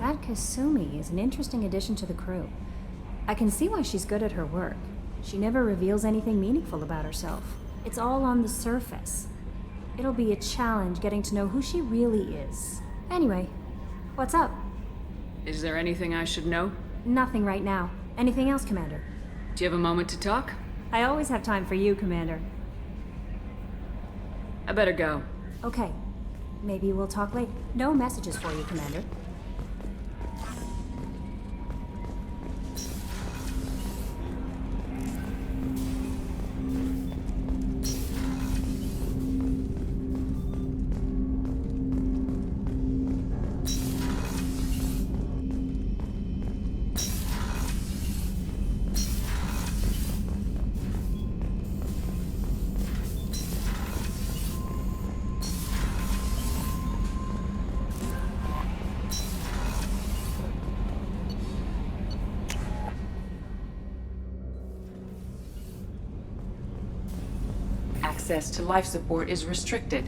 That Kasumi is an interesting addition to the crew. I can see why she's good at her work. She never reveals anything meaningful about herself. It's all on the surface. It'll be a challenge getting to know who she really is. Anyway, what's up? Is there anything I should know? Nothing right now. Anything else, Commander? Do you have a moment to talk? I always have time for you, Commander. I better go. Okay. Maybe we'll talk later. No messages for you, Commander. Access to life support is restricted.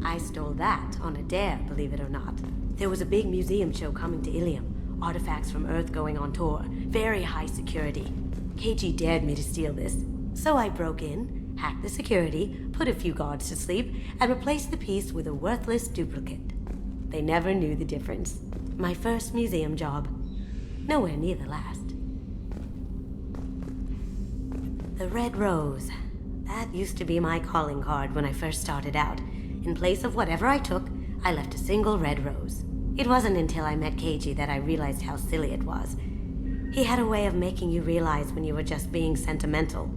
I stole that on a dare, believe it or not. There was a big museum show coming to Ilium. Artifacts from Earth going on tour. Very high security. KG dared me to steal this. So I broke in, hacked the security, put a few guards to sleep, and replaced the piece with a worthless duplicate. They never knew the difference. My first museum job. Nowhere near the last. The Red Rose. That used to be my calling card when I first started out. In place of whatever I took, I left a single red rose. It wasn't until I met Keiji that I realized how silly it was. He had a way of making you realize when you were just being sentimental.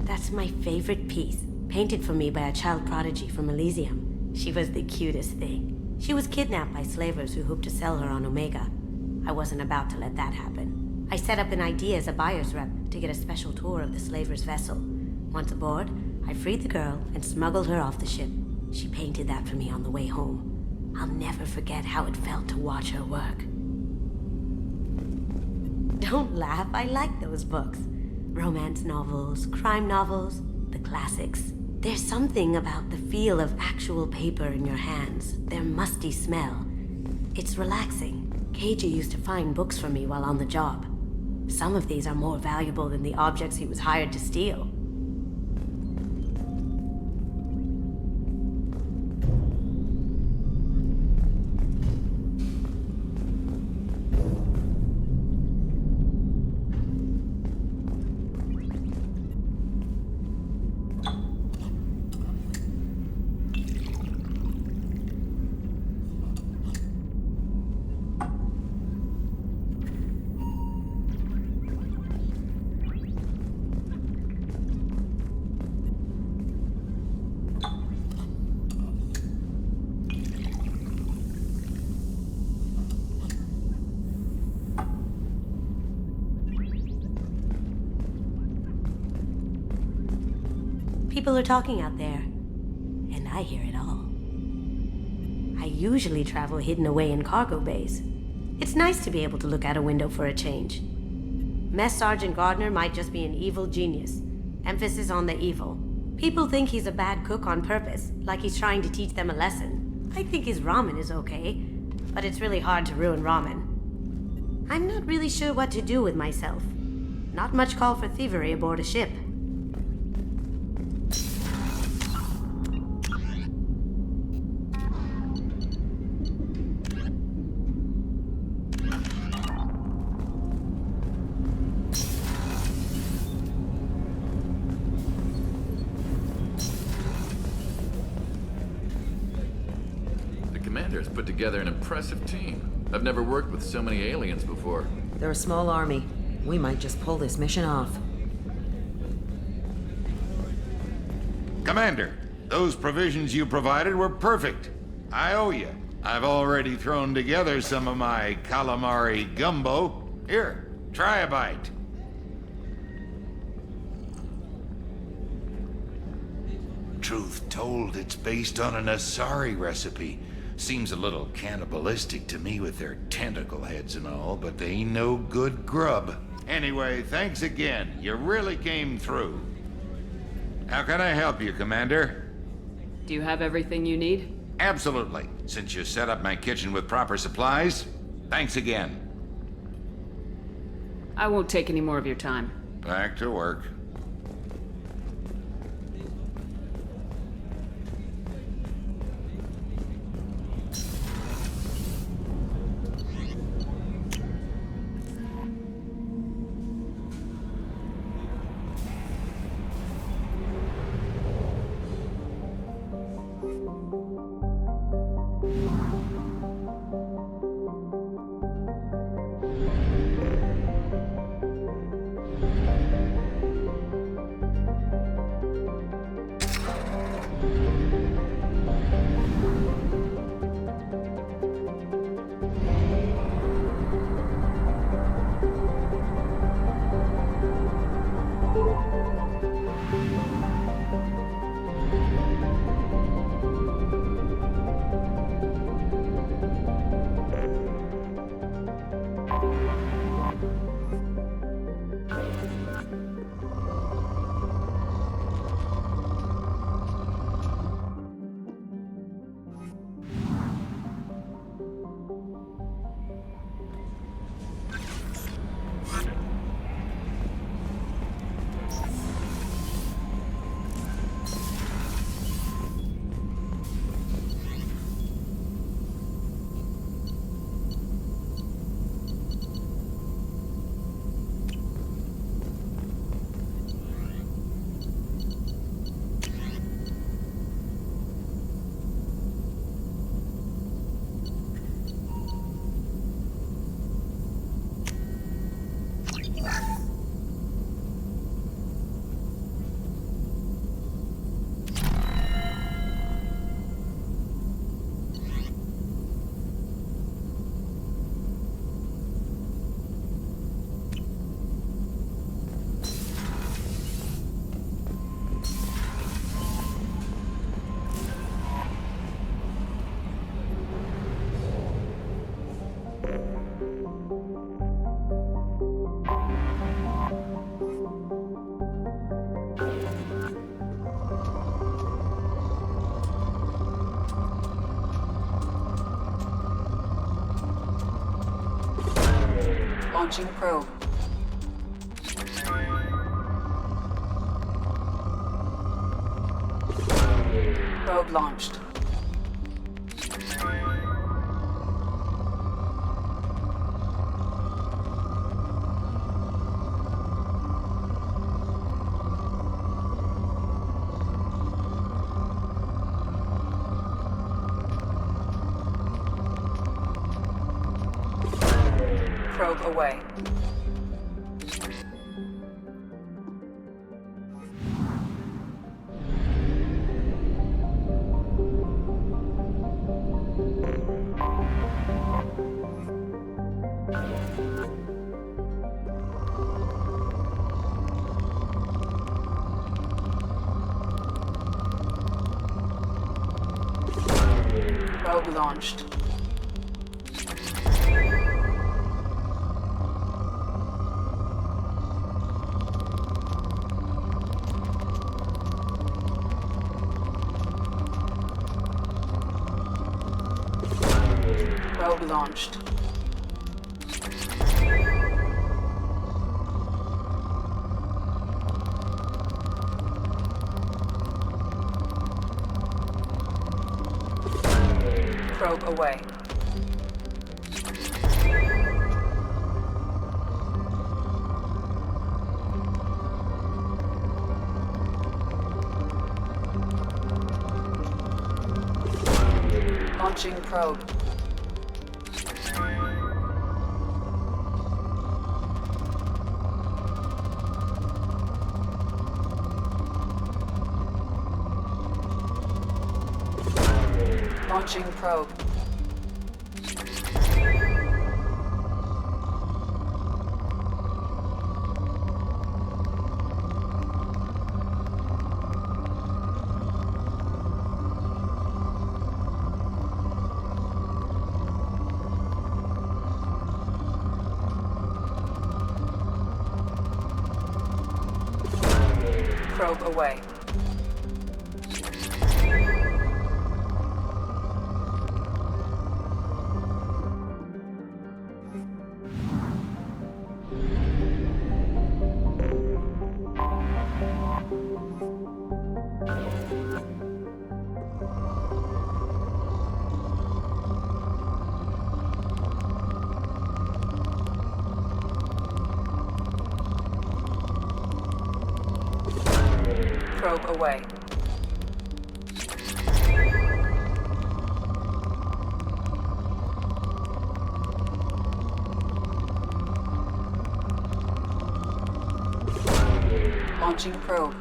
That's my favorite piece, painted for me by a child prodigy from Elysium. She was the cutest thing. She was kidnapped by slavers who hoped to sell her on Omega. I wasn't about to let that happen. I set up an idea as a buyer's rep to get a special tour of the slaver's vessel. Once aboard, I freed the girl and smuggled her off the ship. She painted that for me on the way home. I'll never forget how it felt to watch her work. Don't laugh, I like those books. Romance novels, crime novels, the classics. There's something about the feel of actual paper in your hands, their musty smell. It's relaxing. Keiji used to find books for me while on the job. Some of these are more valuable than the objects he was hired to steal. People are talking out there, and I hear it all. I usually travel hidden away in cargo bays. It's nice to be able to look out a window for a change. Mess Sergeant Gardner might just be an evil genius. Emphasis on the evil. People think he's a bad cook on purpose, like he's trying to teach them a lesson. I think his ramen is okay, but it's really hard to ruin ramen. I'm not really sure what to do with myself. Not much call for thievery aboard a ship. Commander's put together an impressive team. I've never worked with so many aliens before. They're a small army. We might just pull this mission off. Commander, those provisions you provided were perfect. I owe you. I've already thrown together some of my calamari gumbo. Here, try a bite. Truth told, it's based on an Asari recipe. Seems a little cannibalistic to me with their tentacle heads and all, but they ain't no good grub. Anyway, thanks again. You really came through. How can I help you, Commander? Do you have everything you need? Absolutely. Since you set up my kitchen with proper supplies, thanks again. I won't take any more of your time. Back to work. Launching probe. Probe launched. Probe away. Probe launched. Probe launched. Probe away. Launching probe. Launching probe. Probe away. Probe away. Launching probe.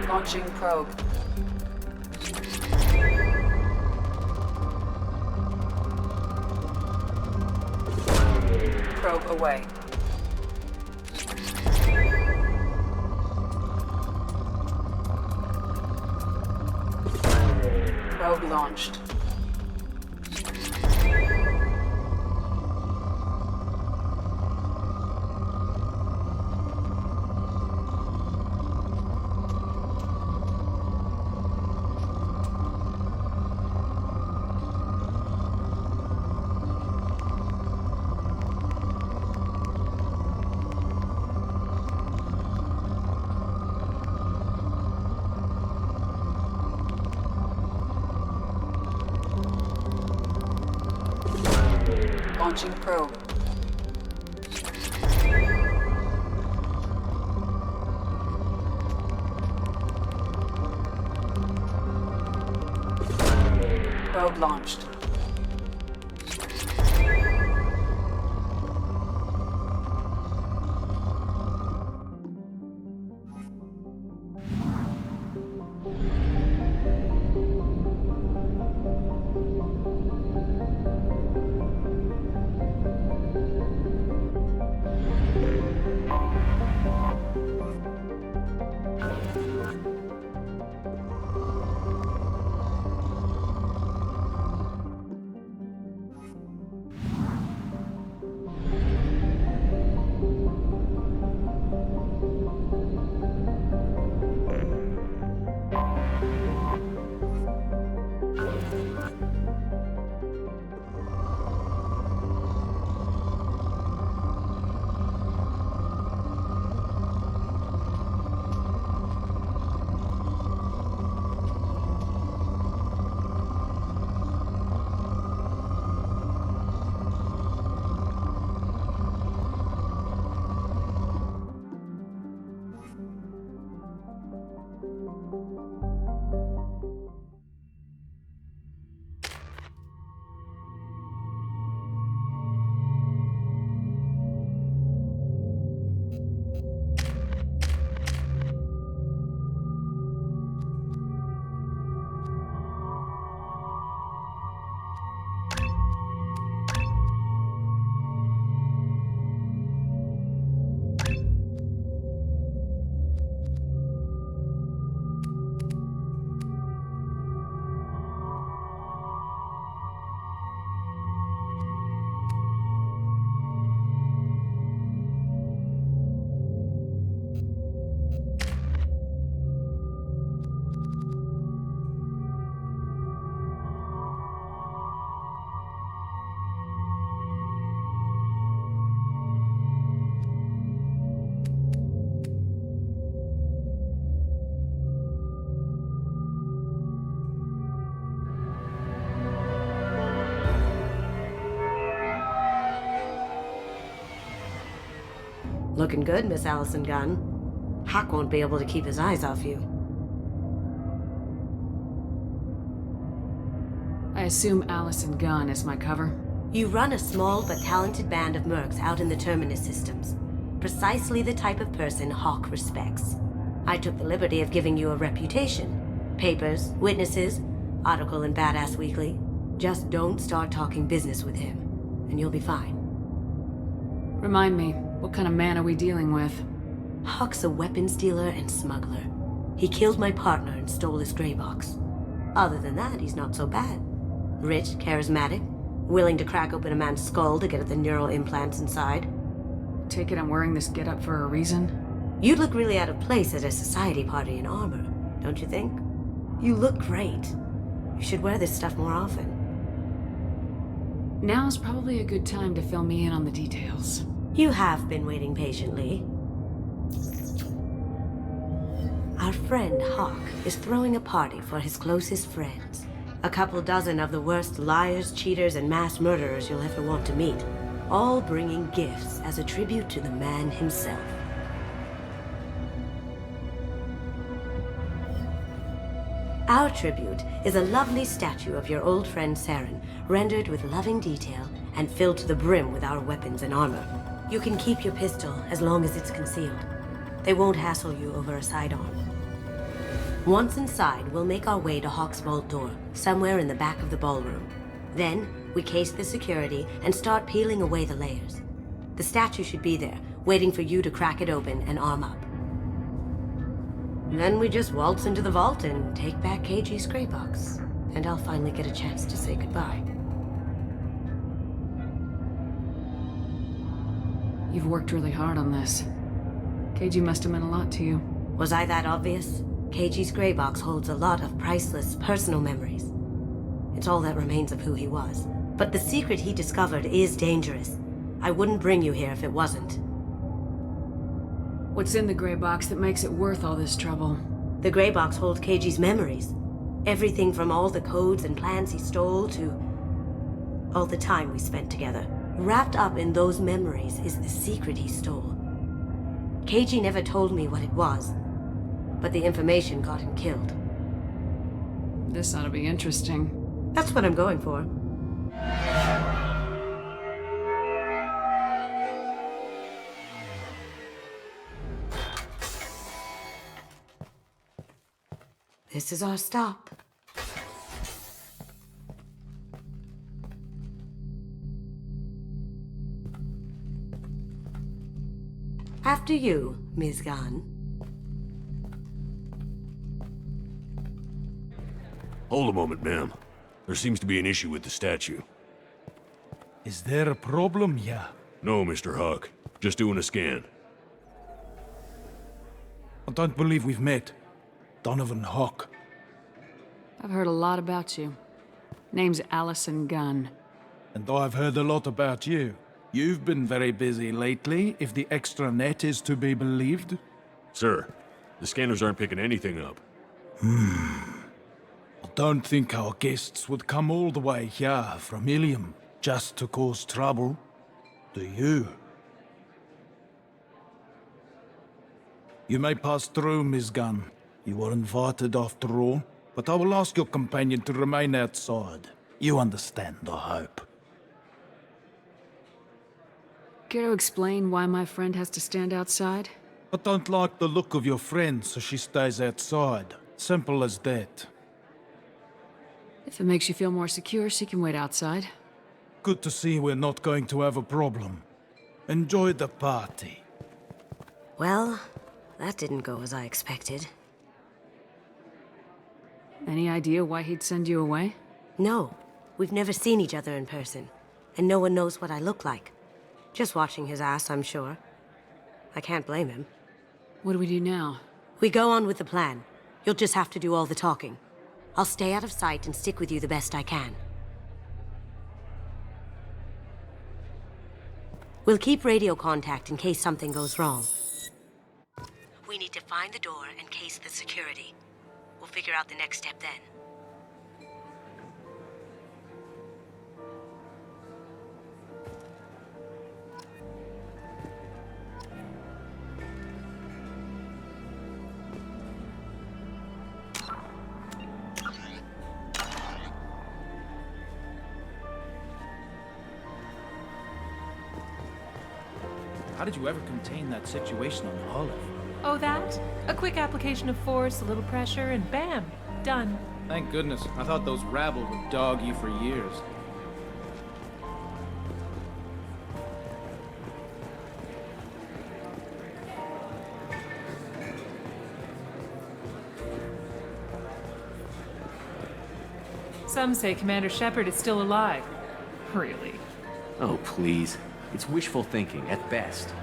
Launching probe. Probe away. Probe launched. Launching probe. Probe launched. Looking good, Miss Allison Gunn. Hawk won't be able to keep his eyes off you. I assume Allison Gunn is my cover. You run a small but talented band of mercs out in the Terminus systems. Precisely the type of person Hawk respects. I took the liberty of giving you a reputation. Papers, witnesses, article in Badass Weekly. Just don't start talking business with him, and you'll be fine. Remind me, what kind of man are we dealing with? Hawk's a weapons dealer and smuggler. He killed my partner and stole his gray box. Other than that, he's not so bad. Rich, charismatic, willing to crack open a man's skull to get at the neural implants inside. Take it I'm wearing this getup for a reason? You'd look really out of place at a society party in armor, don't you think? You look great. You should wear this stuff more often. Our friend Hawk is throwing a party for his closest friends. A couple dozen of the worst liars, cheaters, and mass murderers you'll ever want to meet. All bringing gifts as a tribute to the man himself. Our tribute is a lovely statue of your old friend Saren, rendered with loving detail and filled to the brim with our weapons and armor. You can keep your pistol as long as it's concealed. They won't hassle you over a sidearm. Once inside, we'll make our way to Hawk's vault door, somewhere in the back of the ballroom. Then, we case the security and start peeling away the layers. The statue should be there, waiting for you to crack it open and arm up. Then we just waltz into the vault and take back KG's gray box. And I'll finally get a chance to say goodbye. You've worked really hard on this. KG must have meant a lot to you. Was I that obvious? KG's gray box holds a lot of priceless personal memories. It's all that remains of who he was. But the secret he discovered is dangerous. I wouldn't bring you here if it wasn't. What's in the gray box that makes it worth all this trouble? The gray box holds KG's memories. Everything from all the codes and plans he stole to all the time we spent together. Wrapped up in those memories is the secret he stole. KG never told me what it was, but the information got him killed. This ought to be interesting. That's what I'm going for. This is our stop. After you, Ms. Gunn. Hold a moment, ma'am. There seems to be an issue with the statue. Is there a problem here? No, Mr. Huck. Just doing a scan. I don't believe we've met. Donovan Hawk. I've heard a lot about you. Name's Allison Gunn. And I've heard a lot about you. You've been very busy lately, if the extra net is to be believed. Sir, the scanners aren't picking anything up. I don't think our guests would come all the way here from Ilium just to cause trouble. Do you? You may pass through, Ms. Gunn. You were invited after all, but I will ask your companion to remain outside. You understand, I hope. Care to explain why my friend has to stand outside? I don't like the look of your friend, so she stays outside. Simple as that. If it makes you feel more secure, she can wait outside. Good to see we're not going to have a problem. Enjoy the party. Well, that didn't go as I expected. Any idea why he'd send you away? No, we've never seen each other in person, and no one knows what I look like. Just watching his ass, I'm sure. I can't blame him. What do we do now? We go on with the plan. You'll just have to do all the talking. I'll stay out of sight and stick with you the best I can. We'll keep radio contact in case something goes wrong. We need to find the door and case the security. We'll figure out the next step then. How did you ever contain that situation on Olive? Oh, that? A quick application of force, a little pressure, and bam! Done. Thank goodness. I thought those rabble would dog you for years. Some say Commander Shepard is still alive. Really? Oh, please. It's wishful thinking, at best.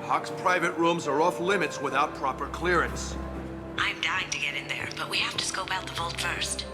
Hawk's private rooms are off limits without proper clearance. I'm dying to get in there, but we have to scope out the vault first.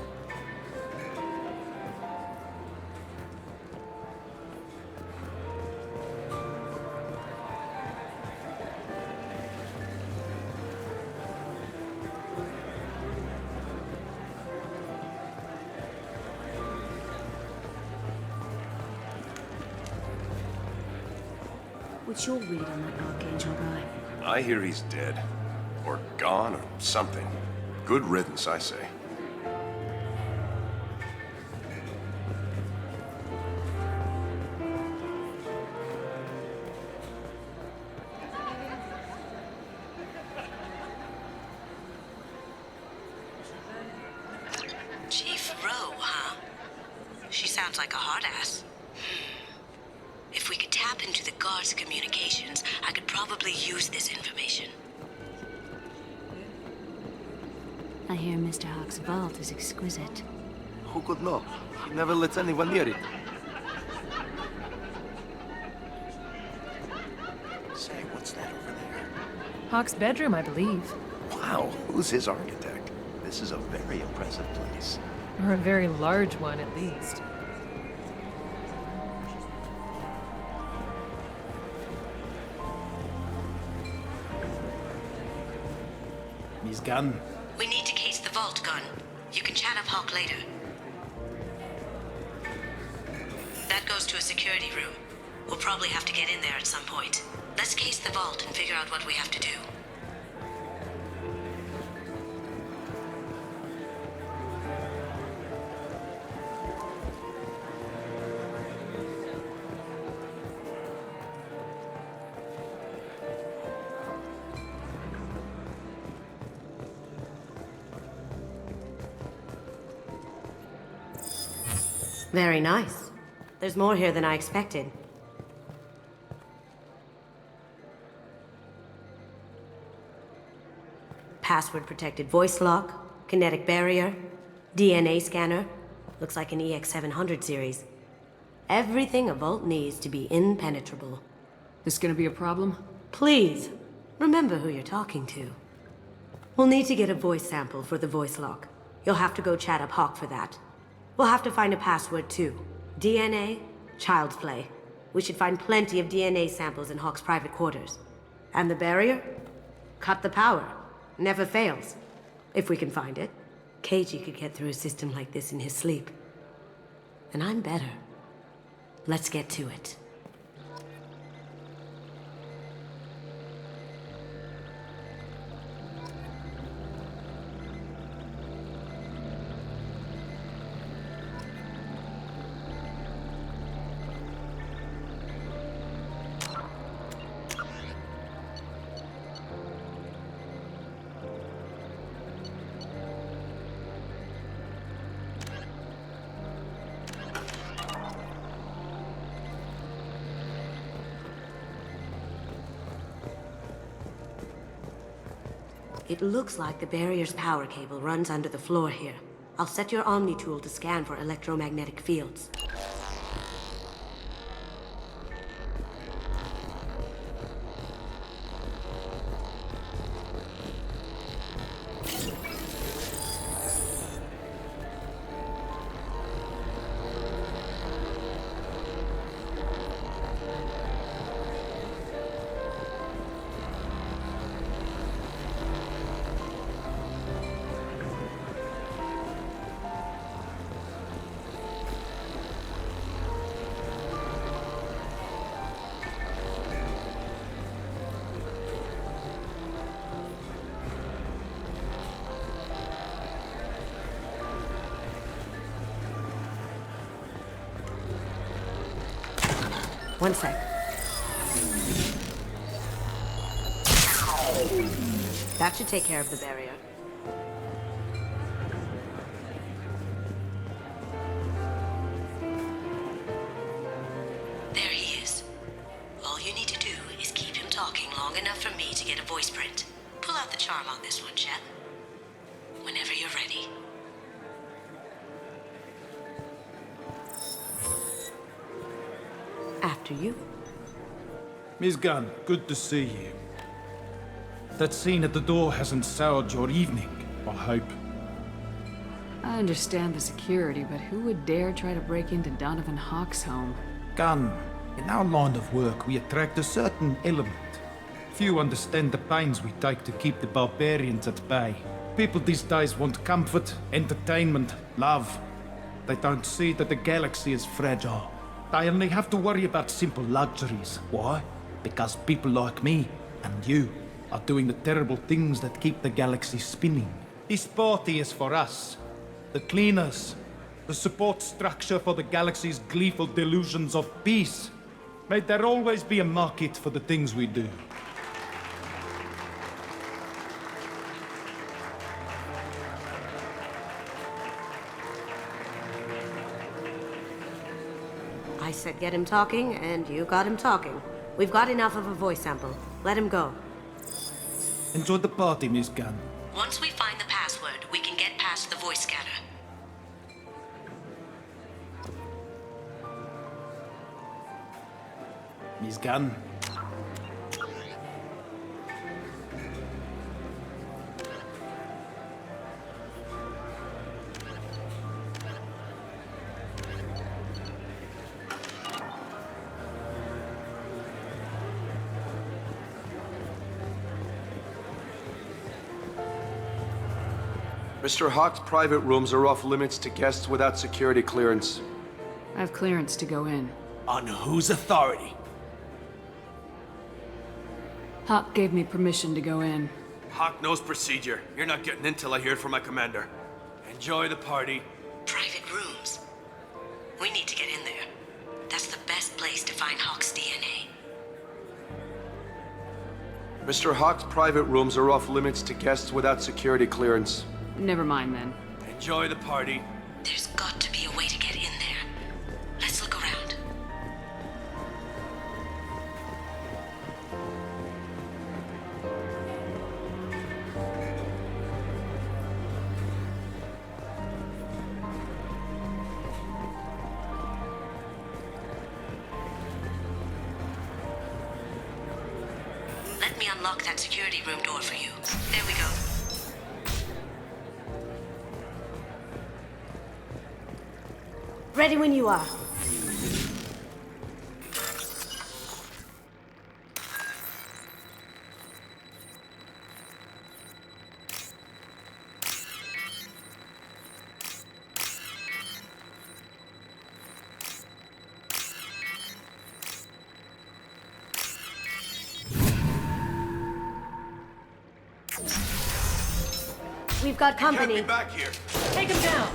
What's your read on that Archangel guy? I hear he's dead. Or gone, or something. Good riddance, I say. Chief Rowe, huh? She sounds like a hard ass. If we could tap into the guard's communications, I could probably use this information. I hear Mr. Hawk's vault is exquisite. Who could know? He never lets anyone near it. Say, what's that over there? Hawk's bedroom, I believe. Wow, who's his architect? This is a very impressive place. Or a very large one, at least. Miss Gunn, We need to case the vault, Gun. You can chat up Hawk later. That goes to a security room. We'll probably have to get in there at some point. Let's case the vault and figure out what we have to do. Very nice. There's more here than I expected. Password-protected voice lock, kinetic barrier, DNA scanner. Looks like an EX700 series. Everything a vault needs to be impenetrable. This gonna be a problem? Please, remember who you're talking to. We'll need to get a voice sample for the voice lock. You'll have to go chat up Hawk for that. We'll have to find a password too. DNA, child's play. We should find plenty of DNA samples in Hawk's private quarters. And the barrier? Cut the power. Never fails. If we can find it. KG could get through a system like this in his sleep. And I'm better. Let's get to it. It looks like the barrier's power cable runs under the floor here. I'll set your Omni tool to scan for electromagnetic fields. One sec. That should take care of the barrier. There he is. All you need to do is keep him talking long enough for me to get a voice print. Pull out the charm on this one, Chet. Whenever you're ready. After you. Miss Gunn, good to see you. That scene at the door hasn't soured your evening, I hope. I understand the security, but who would dare try to break into Donovan Hawk's home? Gunn, in our line of work, we attract a certain element. Few understand the pains we take to keep the barbarians at bay. People these days want comfort, entertainment, love. They don't see that the galaxy is fragile. They only have to worry about simple luxuries. Why? Because people like me and you are doing the terrible things that keep the galaxy spinning. This party is for us, the cleaners, the support structure for the galaxy's gleeful delusions of peace. May there always be a market for the things we do. I said get him talking, and you got him talking. We've got enough of a voice sample. Let him go. Enjoy the party, Miss Gunn. Once we find the password, we can get past the voice scanner. Miss Gunn. Mr. Hawk's private rooms are off limits to guests without security clearance. I have clearance to go in. On whose authority? Hawk gave me permission to go in. Hawk knows procedure. You're not getting in till I hear it from my commander. Enjoy the party. Private rooms. We need to get in there. That's the best place to find Hawk's DNA. Mr. Hawk's private rooms are off limits to guests without security clearance. Never mind then. Enjoy the party. There's got to be a way to get in there. Let's look around. Let me unlock that security room door for you. There we go. Ready when you are. We've got company. Get me back here. Take him down!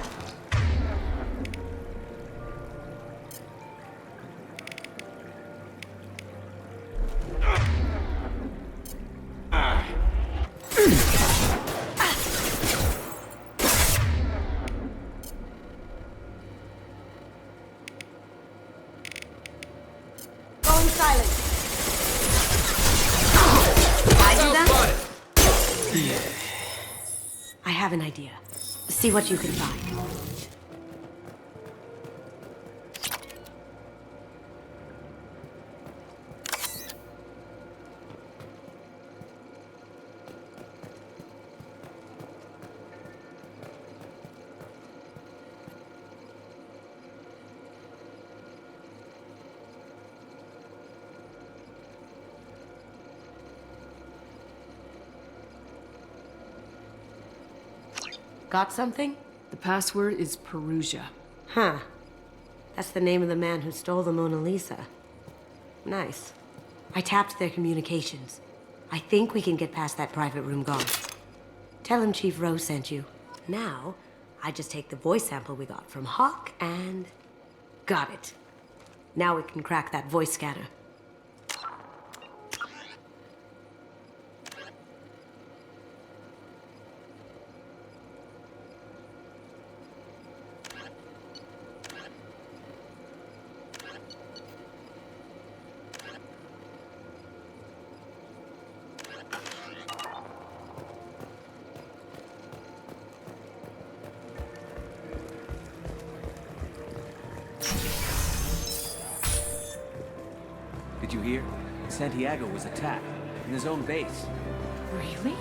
Going silent. I do that? Yeah. I have an idea. See what you can find. Got something? The password is Perusia. Huh. That's the name of the man who stole the Mona Lisa. Nice. I tapped their communications. I think we can get past that private room guard. Tell him Chief Rose sent you. Now, I just take the voice sample we got from Hawk and... got it. Now we can crack that voice scanner. Did you hear? Santiago was attacked in his own base. Really?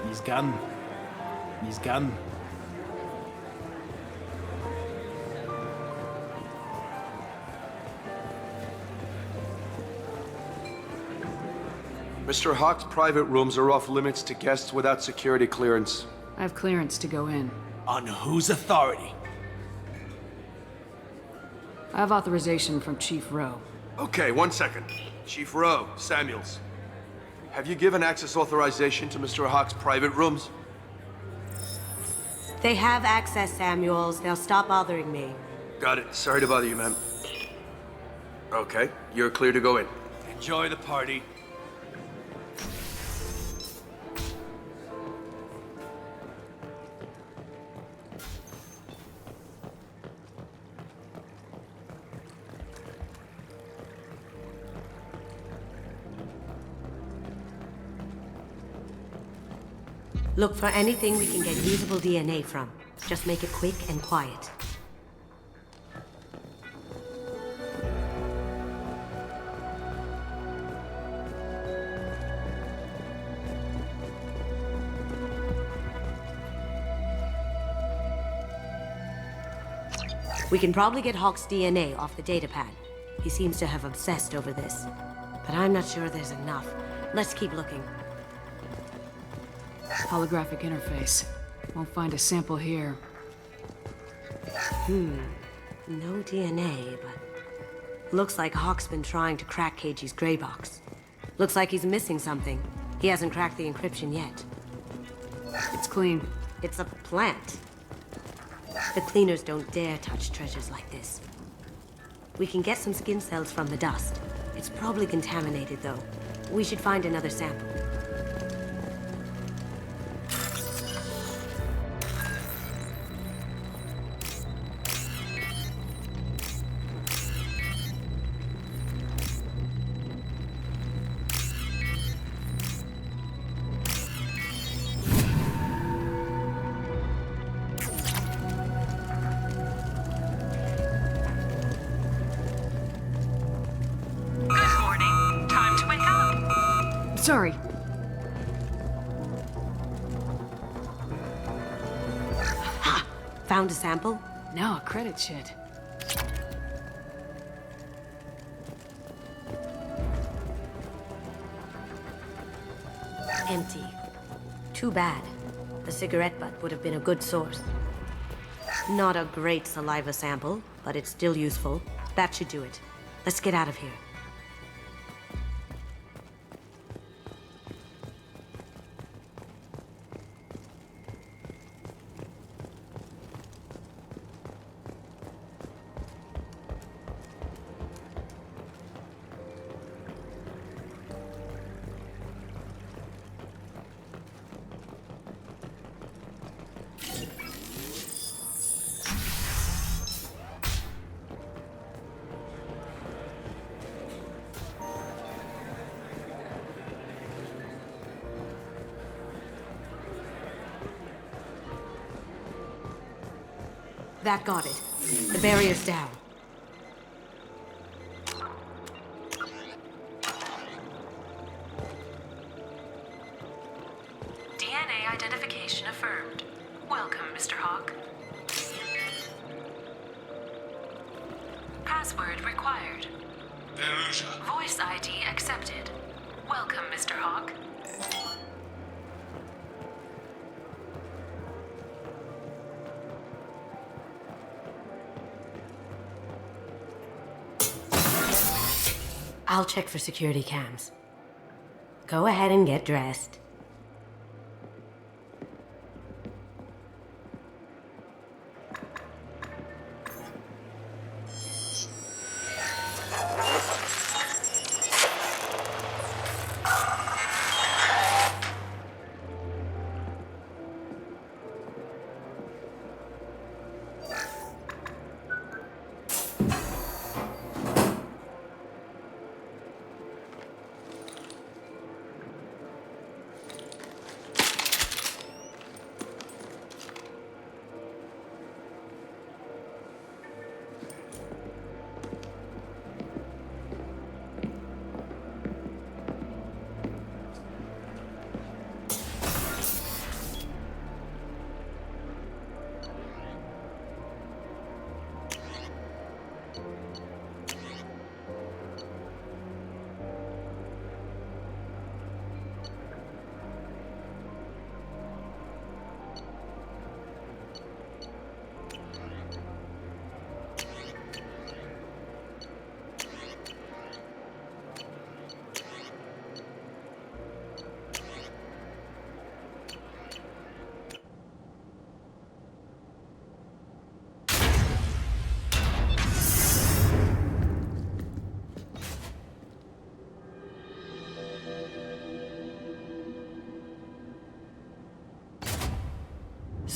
He's gone. He's gone. Mr. Hawk's private rooms are off limits to guests without security clearance. I have clearance to go in. On whose authority? I have authorization from Chief Rowe. Okay, 1 second. Chief Rowe, Samuels. Have you given access authorization to Mr. Hawk's private rooms? They have access, Samuels. They'll stop bothering me. Got it. Sorry to bother you, ma'am. Okay, you're clear to go in. Enjoy the party. Look for anything we can get usable DNA from. Just make it quick and quiet. We can probably get Hawk's DNA off the datapad. He seems to have obsessed over this. But I'm not sure there's enough. Let's keep looking. Holographic interface. Won't find a sample here. No DNA, but... Looks like Hawk's been trying to crack KG's gray box. Looks like he's missing something. He hasn't cracked the encryption yet. It's clean. It's a plant. The cleaners don't dare touch treasures like this. We can get some skin cells from the dust. It's probably contaminated, though. We should find another sample. Sorry. Ha! Found a sample? No, credit shit. Empty. Too bad. The cigarette butt would have been a good source. Not a great saliva sample, but it's still useful. That should do it. Let's get out of here. That got it. The barrier's down. DNA identification affirmed. Welcome, Mr. Hawk. Password required. Voice ID accepted. Welcome, Mr. Hawk. I'll check for security cams. Go ahead and get dressed.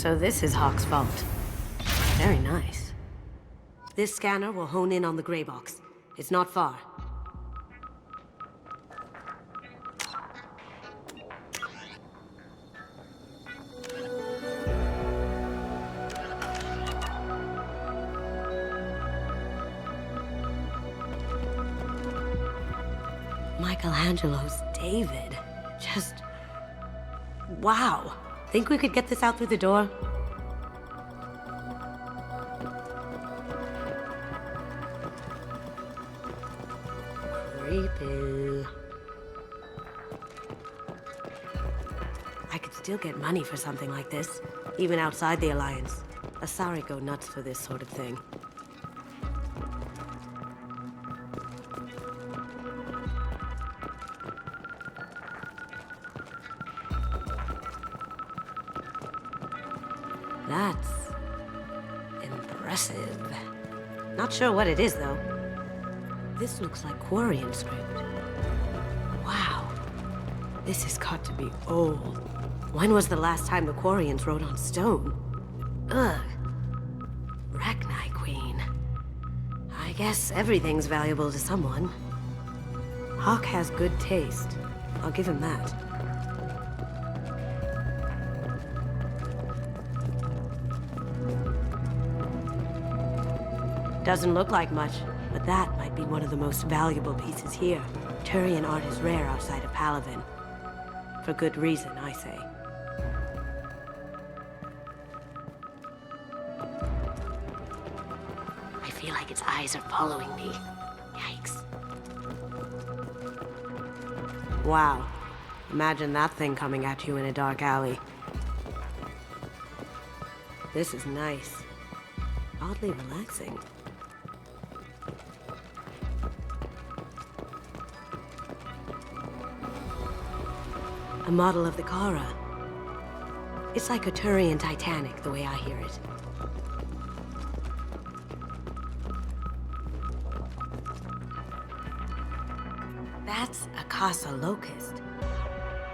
So this is Hawk's vault. Very nice. This scanner will hone in on the gray box. It's not far. Michelangelo's David. Just... wow. Think we could get this out through the door? Creepy. I could still get money for something like this, even outside the Alliance. Asari go nuts for this sort of thing. That's impressive. Not sure what it is, though. This looks like Quarian script. Wow. This has got to be old. When was the last time the Quarians wrote on stone? Ugh. Rachni Queen. I guess everything's valuable to someone. Hawk has good taste. I'll give him that. Doesn't look like much, but that might be one of the most valuable pieces here. Turian art is rare outside of Palaven. For good reason, I say. I feel like its eyes are following me. Yikes. Wow. Imagine that thing coming at you in a dark alley. This is nice. Oddly relaxing. A model of the Kara. It's like a Turian Titanic, the way I hear it. That's a Casa Locust.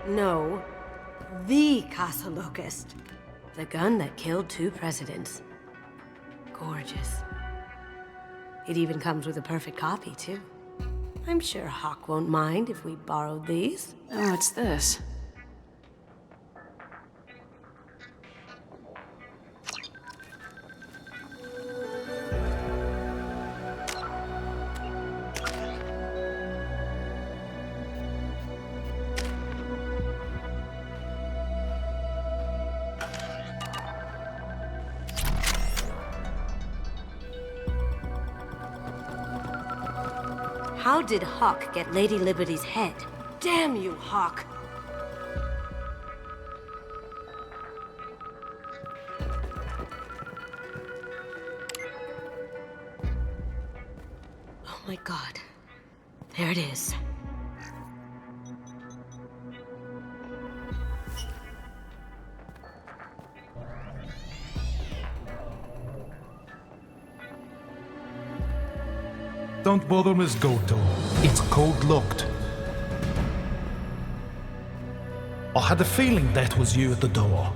No, the Casa Locust. The gun that killed 2 presidents. Gorgeous. It even comes with a perfect copy, too. I'm sure Hawk won't mind if we borrowed these. Oh, what's this? How did Hawk get Lady Liberty's head? Damn you, Hawk! Oh my god. There it is. Don't bother, Miss Goto. It's code-locked. I had a feeling that was you at the door.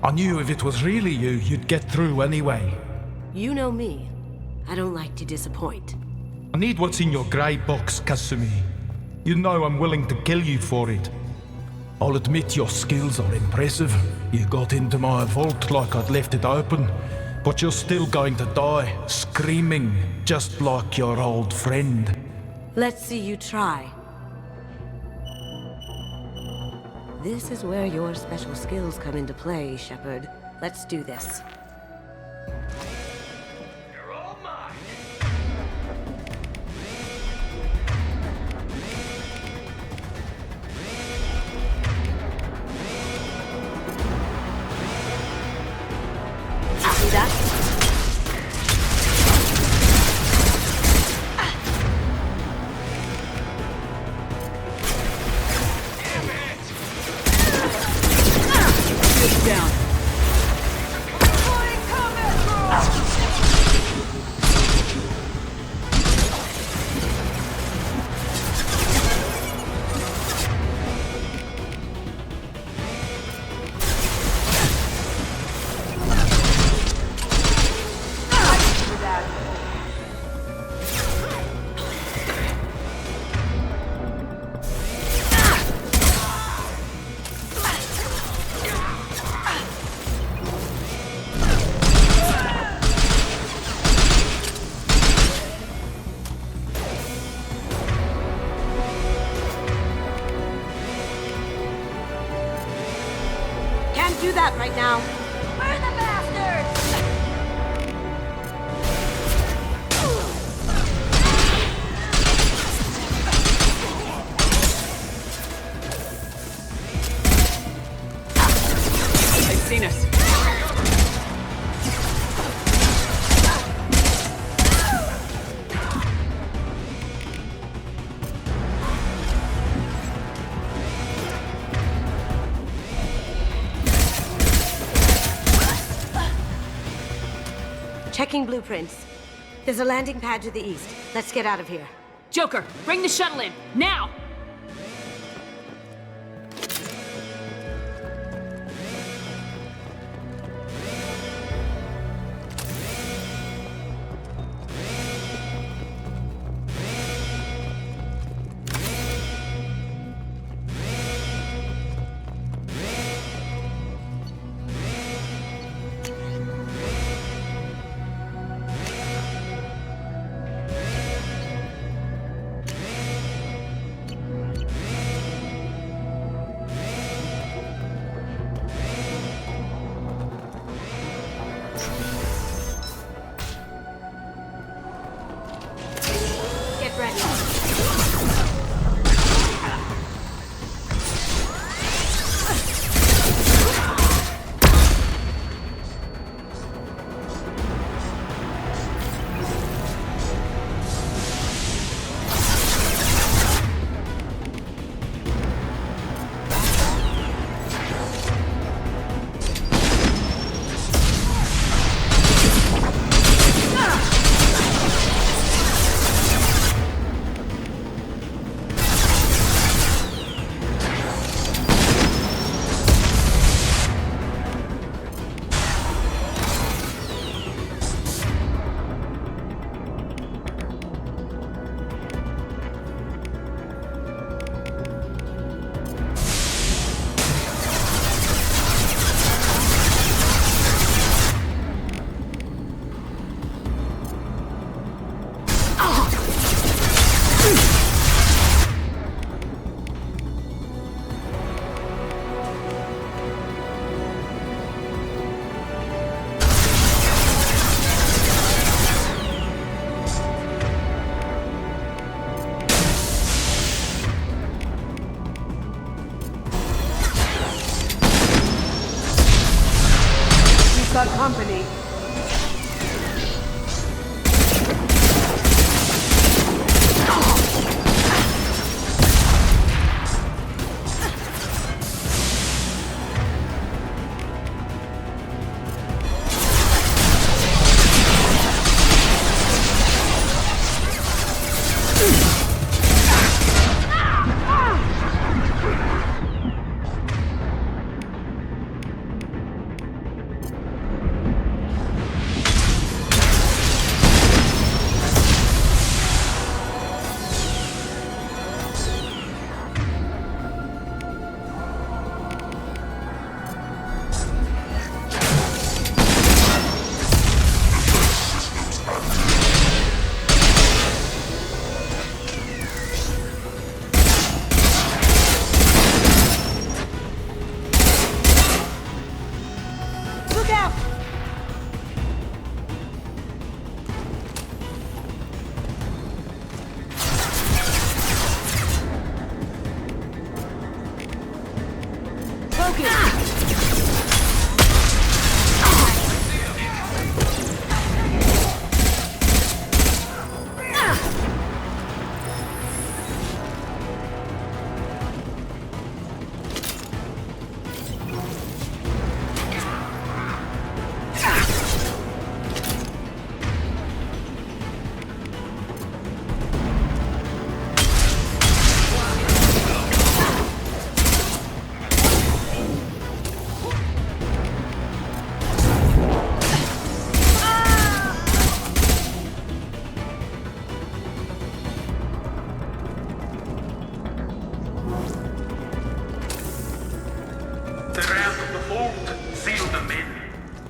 I knew if it was really you, you'd get through anyway. You know me. I don't like to disappoint. I need what's in your grey box, Kasumi. You know I'm willing to kill you for it. I'll admit your skills are impressive. You got into my vault like I'd left it open. But you're still going to die, screaming, just like your old friend. Let's see you try. This is where your special skills come into play, Shepard. Let's do this. You're all mine. See that? Down. that right now. Burn the bastards! They've seen us. Checking blueprints. There's a landing pad to the east. Let's get out of here. Joker, bring the shuttle in, now! Got company.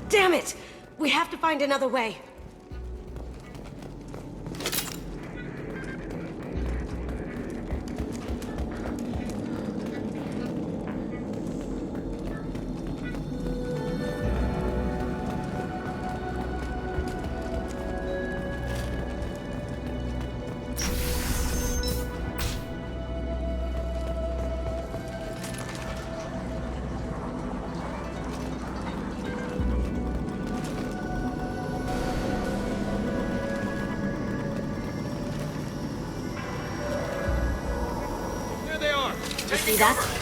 Damn it! We have to find another way. Did you see that?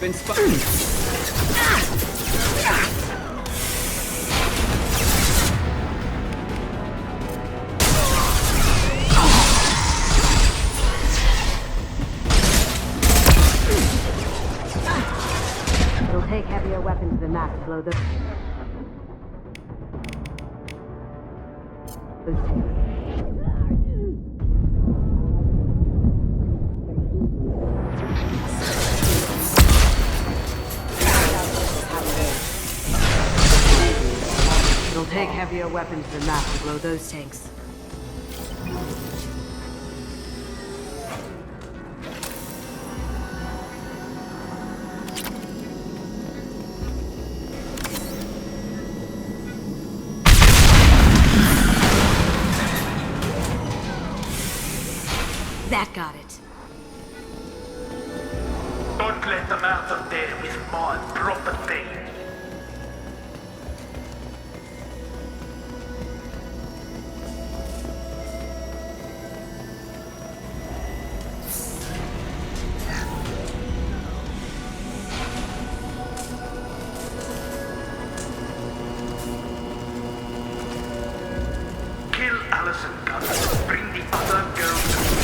Been spotted. It'll take heavier weapons than that to blow the... It'll take heavier weapons than that to blow those tanks. That got it. Don't let them out of there with my property. Kill Allison Gunn. Bring the other girls to me.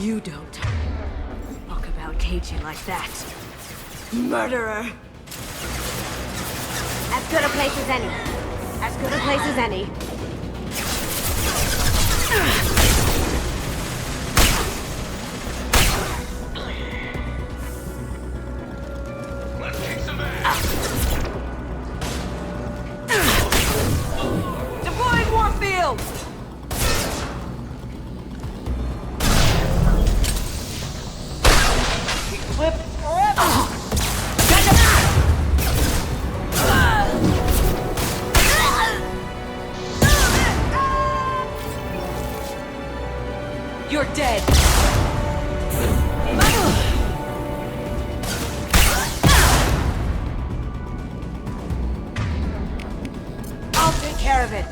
You don't talk about KG like that. Murderer! As good a place as any. As good a place as any. Let's kick some ass! Deploying Warfield! Equip forever! You're dead! I'll take care of it.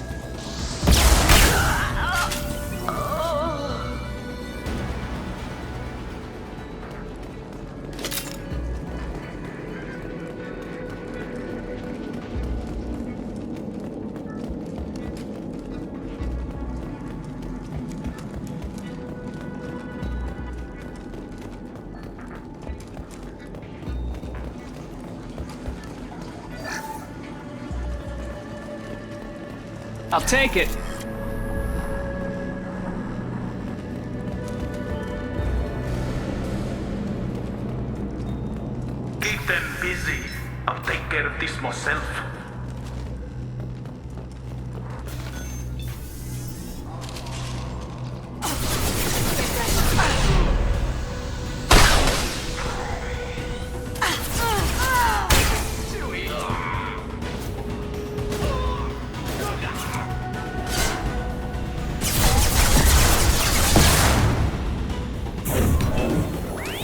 I'll take it. Keep them busy. I'll take care of this myself.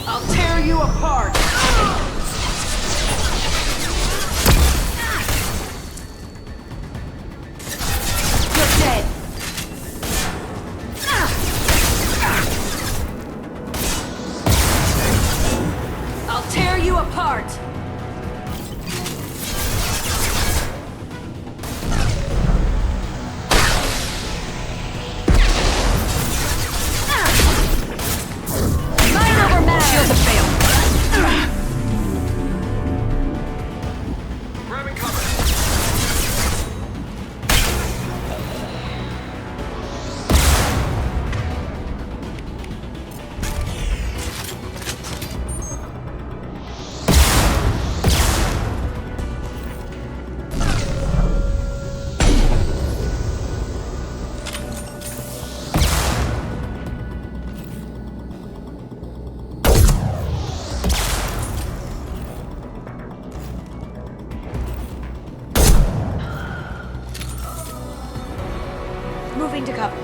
I'll tear you apart! You're dead! I'll tear you apart! Shields have failed. Grabbing cover. Moving to cover.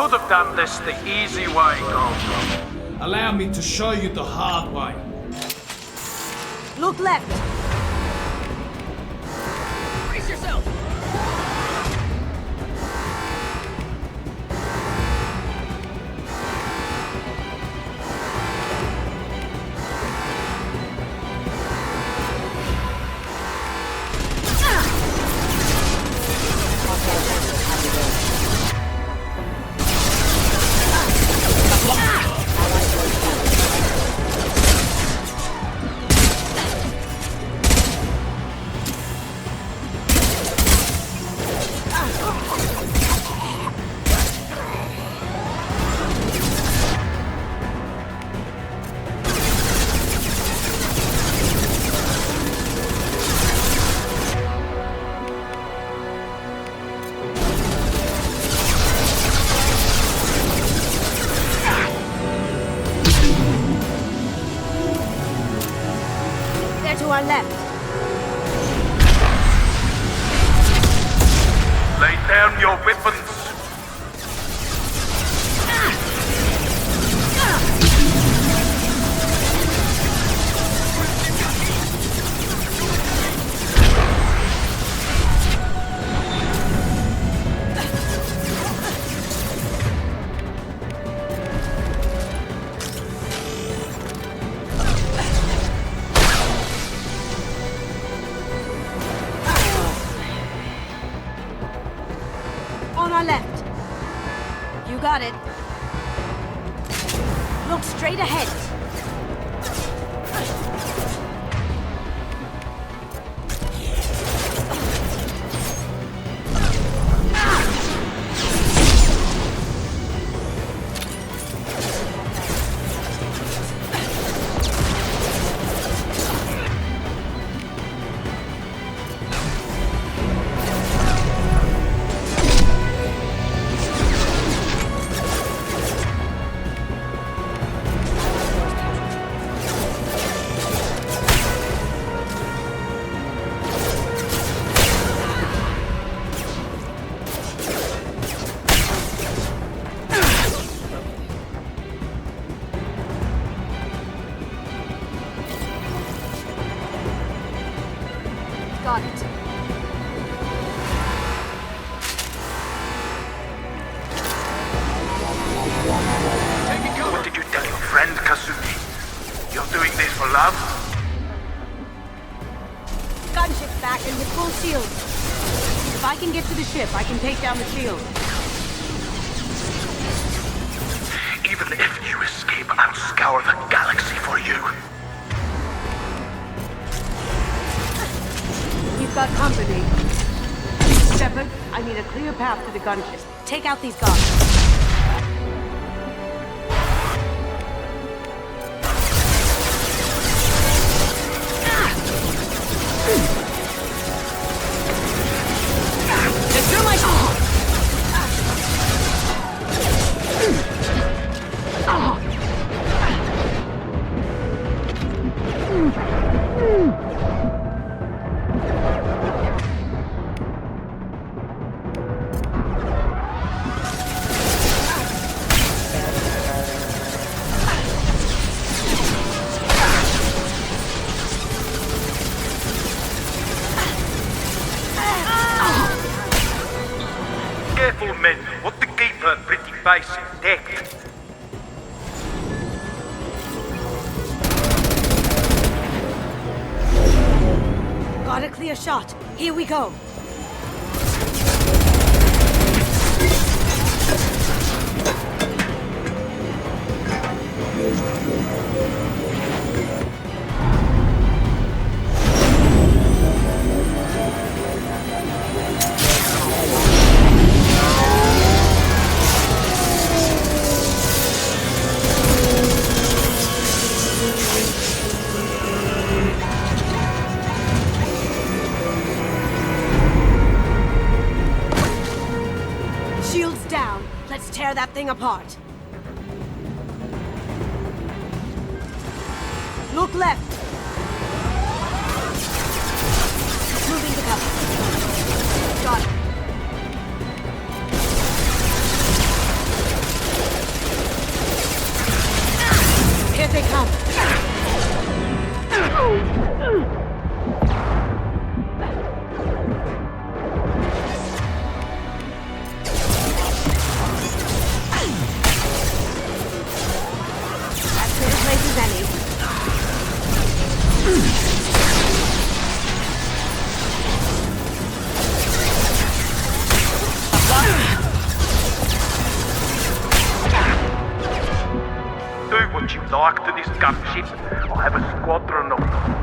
could have done this the easy way, Gold. Allow me to show you the hard way. Look left. Brace yourself! To our left. Lay down your weapons. On our left. You got it. Look straight ahead. Got it. What did you tell your friend, Kasumi? You're doing this for love? Gunship back and with full shield. If I can get to the ship, I can take down the shield. Even if you escape, I'll scour the galaxy for you. You've got company. Shepard, I need a clear path to the gunship. Take out these guards. Secure my shield! Careful, men. Want to keep her pretty base intact. Got a clear shot. Here we go. Shields down. Let's tear that thing apart. Look left. Moving to cover. Got it. do what you like to this gunship. I'll have a squadron of them.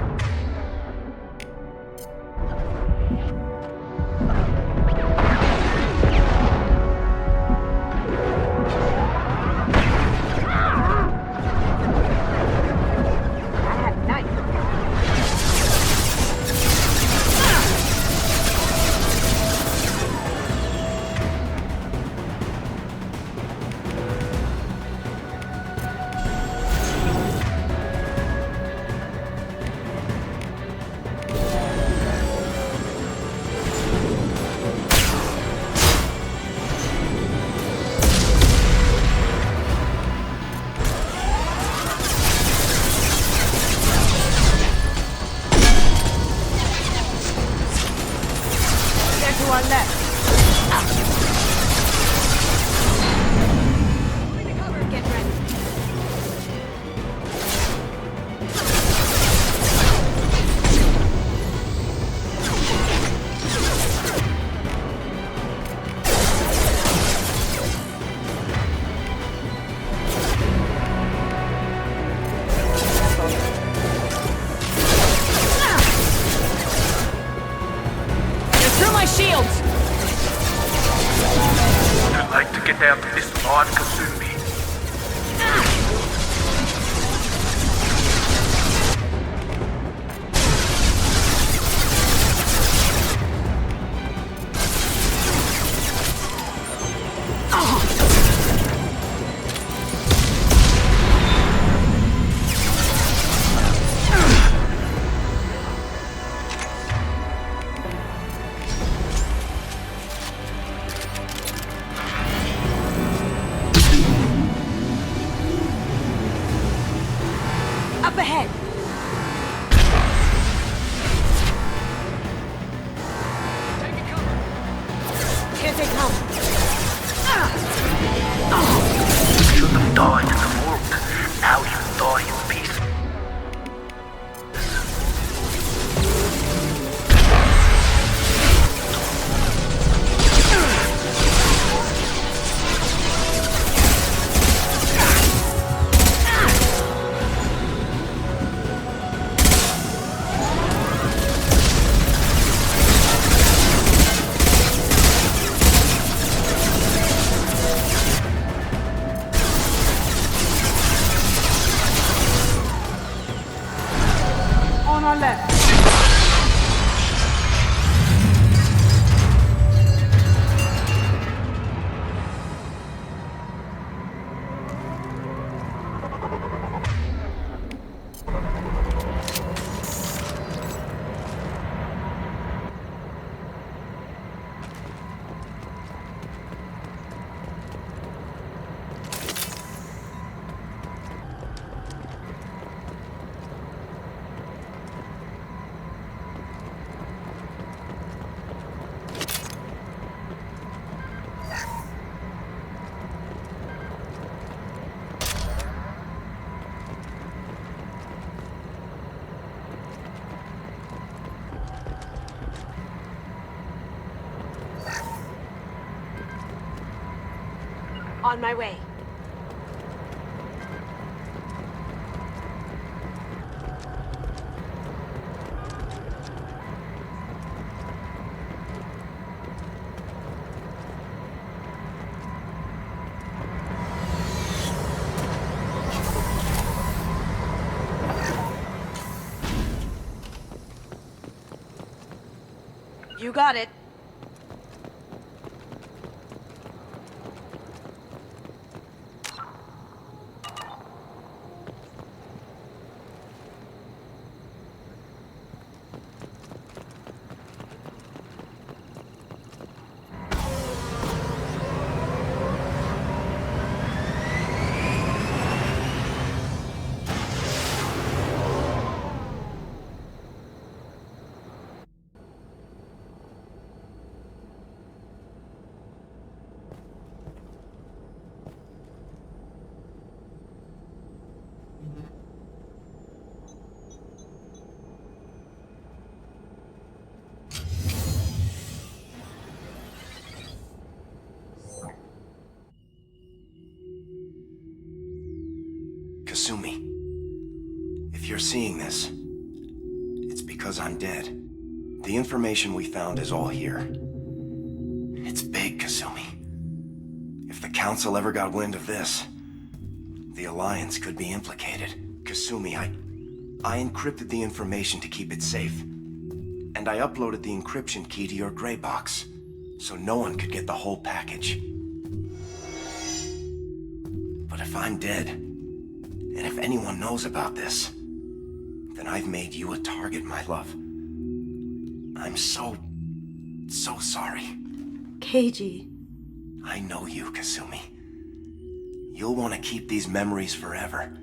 Out of this line, Kasumi. Up ahead! Taking cover! Here they come! You should have died in the world. Now you die in peace. On our left. On my way. You got it. Kasumi, if you're seeing this, it's because I'm dead. The information we found is all here. It's big, Kasumi. If the Council ever got wind of this, the Alliance could be implicated. Kasumi, I encrypted the information to keep it safe. And I uploaded the encryption key to your gray box, so no one could get the whole package. But if I'm dead, and if anyone knows about this, then I've made you a target, my love. I'm so sorry. Keiji. I know you, Kasumi. You'll want to keep these memories forever.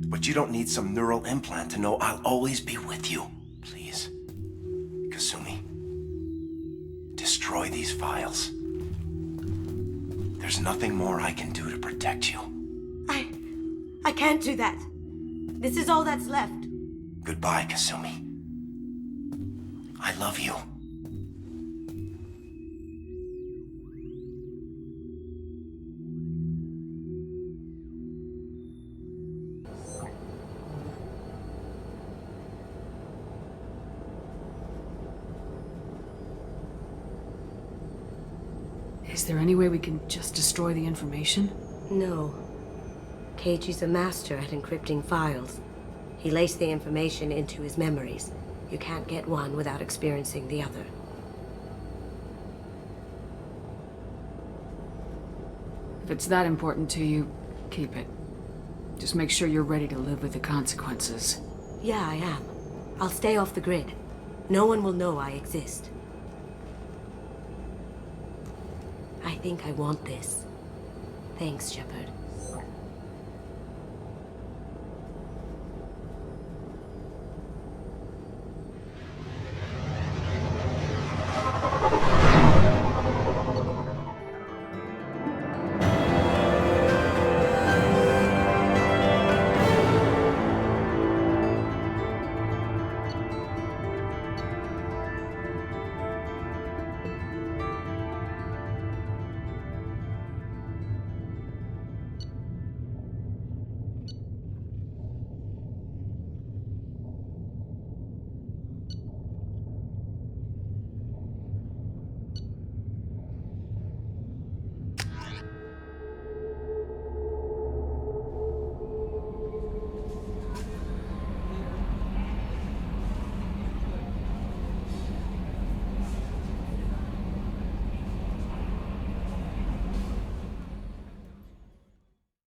But you don't need some neural implant to know I'll always be with you. Please, Kasumi, destroy these files. There's nothing more I can do to protect you. I can't do that. This is all that's left. Goodbye, Kasumi. I love you. Is there any way we can just destroy the information? No. Keiji's a master at encrypting files. He laced the information into his memories. You can't get one without experiencing the other. If it's that important to you, keep it. Just make sure you're ready to live with the consequences. Yeah, I am. I'll stay off the grid. No one will know I exist. I think I want this. Thanks, Shepard.